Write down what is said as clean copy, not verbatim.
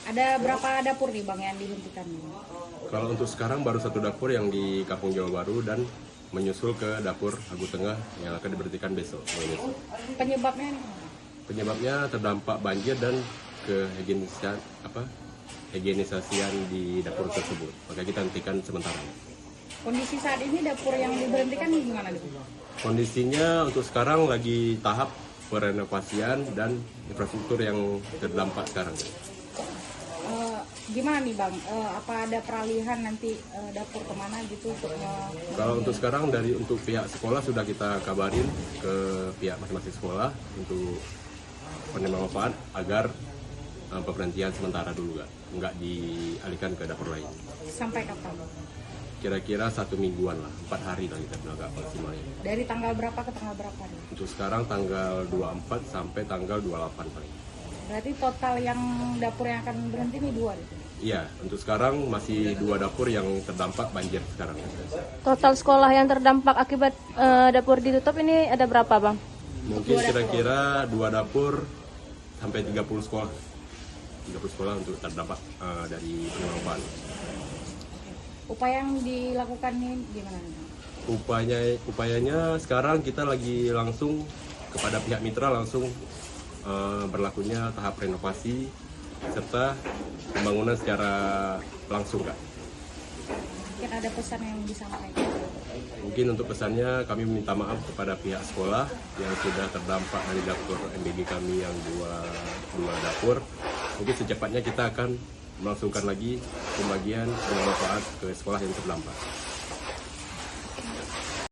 Ada berapa dapur nih Bang yang dihentikan? Kalau untuk sekarang baru satu dapur yang di Kampung Jawa Baru dan menyusul ke dapur Hagu Tengah yang akan diberhentikan besok. Penyebabnya? Penyebabnya terdampak banjir dan higienisasian di dapur tersebut. Maka kita hentikan sementara. Kondisi saat ini dapur yang diberhentikan gimana nih? Kondisinya untuk sekarang lagi tahap perenovasian dan infrastruktur yang terdampak sekarang. Gimana nih Bang? Apa ada peralihan nanti dapur kemana gitu? Kalau untuk sekarang untuk pihak sekolah sudah kita kabarin ke pihak masing-masing sekolah untuk penerima manfaat agar pemberhentian sementara dulu nggak dialihkan ke dapur lain. Sampai kapan? Kira-kira 1 mingguan lah, 4 hari lah kita agak maksimalnya. Dari tanggal berapa ke tanggal berapa nih? Untuk sekarang tanggal 24 sampai tanggal 28 paling. Berarti total yang dapur yang akan berhenti nih 2 gitu? Iya, untuk sekarang masih 2 dapur yang terdampak banjir sekarang. Total sekolah yang terdampak akibat dapur ditutup ini ada berapa Bang? Mungkin kira-kira 2 dapur sampai 30 sekolah. 30 sekolah untuk terdampak dari penyebab. Upaya yang dilakukan ini gimana? Upayanya sekarang kita lagi langsung kepada pihak mitra langsung berlakunya tahap renovasi serta pembangunan secara langsung Kak. Mungkin ada pesan yang disampaikan? Mungkin untuk pesannya kami meminta maaf kepada pihak sekolah yang sudah terdampak dari dapur MBG kami yang dua dapur. Mungkin secepatnya kita akan melangsungkan lagi pembagian manfaat ke sekolah yang terdampak.